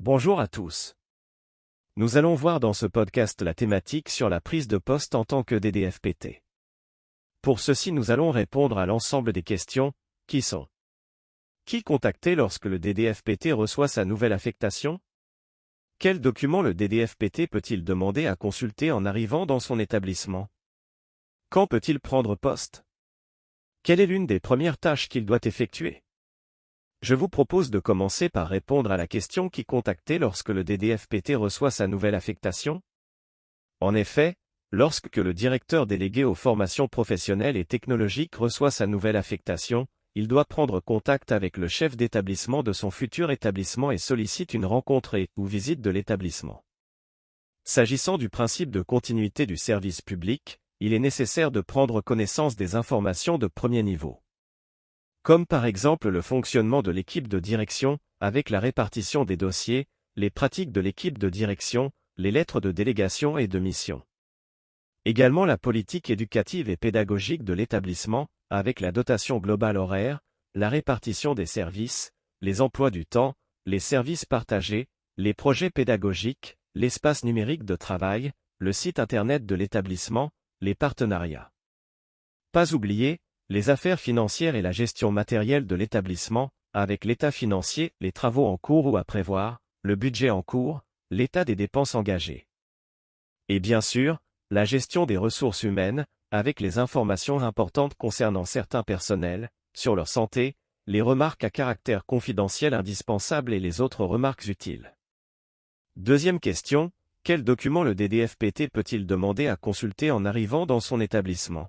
Bonjour à tous. Nous allons voir dans ce podcast la thématique sur la prise de poste en tant que DDFPT. Pour ceci, nous allons répondre à l'ensemble des questions, qui sont: qui contacter lorsque le DDFPT reçoit sa nouvelle affectation? Quels documents le DDFPT peut-il demander à consulter en arrivant dans son établissement? Quand peut-il prendre poste? Quelle est l'une des premières tâches qu'il doit effectuer? Je vous propose de commencer par répondre à la question qui contacter lorsque le DDFPT reçoit sa nouvelle affectation. En effet, lorsque le directeur délégué aux formations professionnelles et technologiques reçoit sa nouvelle affectation, il doit prendre contact avec le chef d'établissement de son futur établissement et sollicite une rencontre ou visite de l'établissement. S'agissant du principe de continuité du service public, il est nécessaire de prendre connaissance des informations de premier niveau, comme par exemple le fonctionnement de l'équipe de direction, avec la répartition des dossiers, les pratiques de l'équipe de direction, les lettres de délégation et de mission. Également la politique éducative et pédagogique de l'établissement, avec la dotation globale horaire, la répartition des services, les emplois du temps, les services partagés, les projets pédagogiques, l'espace numérique de travail, le site internet de l'établissement, les partenariats. Pas oublier, les affaires financières et la gestion matérielle de l'établissement, avec l'état financier, les travaux en cours ou à prévoir, le budget en cours, l'état des dépenses engagées. Et bien sûr, la gestion des ressources humaines, avec les informations importantes concernant certains personnels, sur leur santé, les remarques à caractère confidentiel indispensables et les autres remarques utiles. Deuxième question, quel document le DDFPT peut-il demander à consulter en arrivant dans son établissement?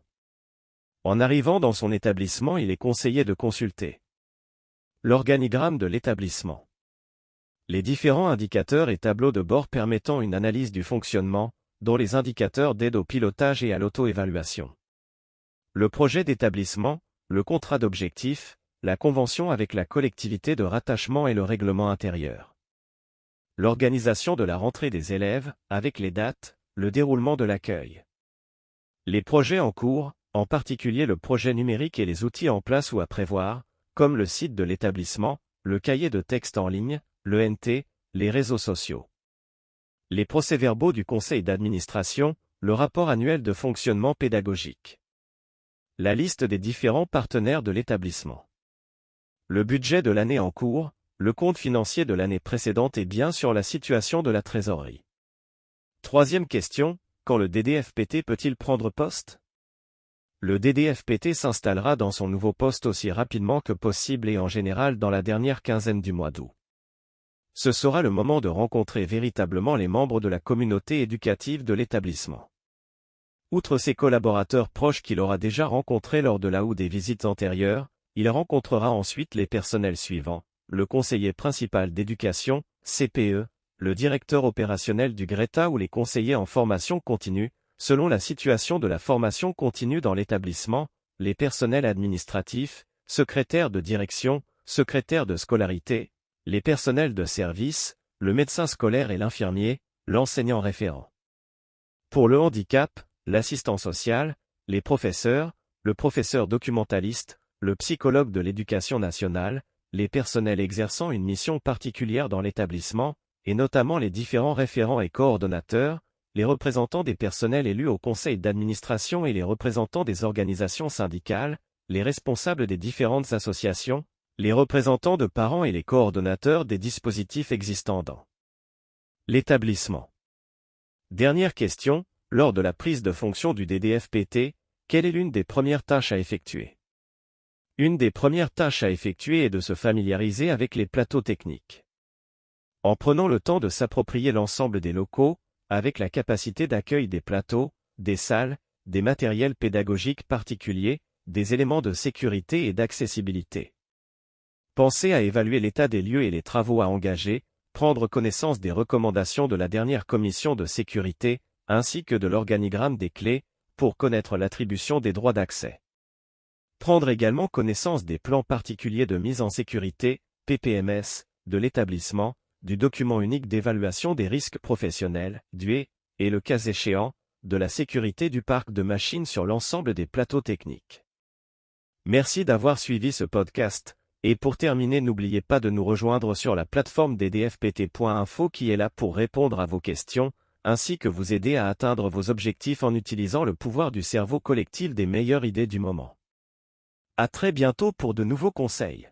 En arrivant dans son établissement, il est conseillé de consulter l'organigramme de l'établissement, les différents indicateurs et tableaux de bord permettant une analyse du fonctionnement, dont les indicateurs d'aide au pilotage et à l'auto-évaluation, le projet d'établissement, le contrat d'objectif, la convention avec la collectivité de rattachement et le règlement intérieur, l'organisation de la rentrée des élèves, avec les dates, le déroulement de l'accueil, les projets en cours, en particulier le projet numérique et les outils en place ou à prévoir, comme le site de l'établissement, le cahier de texte en ligne, le NT, les réseaux sociaux, les procès-verbaux du conseil d'administration, le rapport annuel de fonctionnement pédagogique, la liste des différents partenaires de l'établissement, le budget de l'année en cours, le compte financier de l'année précédente et bien sûr la situation de la trésorerie. Troisième question, quand le DDFPT peut-il prendre poste? Le DDFPT s'installera dans son nouveau poste aussi rapidement que possible et en général dans la dernière quinzaine du mois d'août. Ce sera le moment de rencontrer véritablement les membres de la communauté éducative de l'établissement. Outre ses collaborateurs proches qu'il aura déjà rencontrés lors de la ou des visites antérieures, il rencontrera ensuite les personnels suivants: le conseiller principal d'éducation, CPE, le directeur opérationnel du GRETA ou les conseillers en formation continue, selon la situation de la formation continue dans l'établissement, les personnels administratifs, secrétaires de direction, secrétaires de scolarité, les personnels de service, le médecin scolaire et l'infirmier, l'enseignant référent. Pour le handicap, l'assistant social, les professeurs, le professeur documentaliste, le psychologue de l'éducation nationale, les personnels exerçant une mission particulière dans l'établissement, et notamment les différents référents et coordonnateurs, les représentants des personnels élus au conseil d'administration et les représentants des organisations syndicales, les responsables des différentes associations, les représentants de parents et les coordonnateurs des dispositifs existants dans l'établissement. Dernière question, lors de la prise de fonction du DDFPT, quelle est l'une des premières tâches à effectuer? Une des premières tâches à effectuer est de se familiariser avec les plateaux techniques. En prenant le temps de s'approprier l'ensemble des locaux, avec la capacité d'accueil des plateaux, des salles, des matériels pédagogiques particuliers, des éléments de sécurité et d'accessibilité. Pensez à évaluer l'état des lieux et les travaux à engager, prendre connaissance des recommandations de la dernière commission de sécurité, ainsi que de l'organigramme des clés, pour connaître l'attribution des droits d'accès. Prendre également connaissance des plans particuliers de mise en sécurité, PPMS, de l'établissement, du document unique d'évaluation des risques professionnels, DUE, et le cas échéant, de la sécurité du parc de machines sur l'ensemble des plateaux techniques. Merci d'avoir suivi ce podcast, Et pour terminer, n'oubliez pas de nous rejoindre sur la plateforme ddfpt.info qui est là pour répondre à vos questions, ainsi que vous aider à atteindre vos objectifs en utilisant le pouvoir du cerveau collectif des meilleures idées du moment. À très bientôt pour de nouveaux conseils.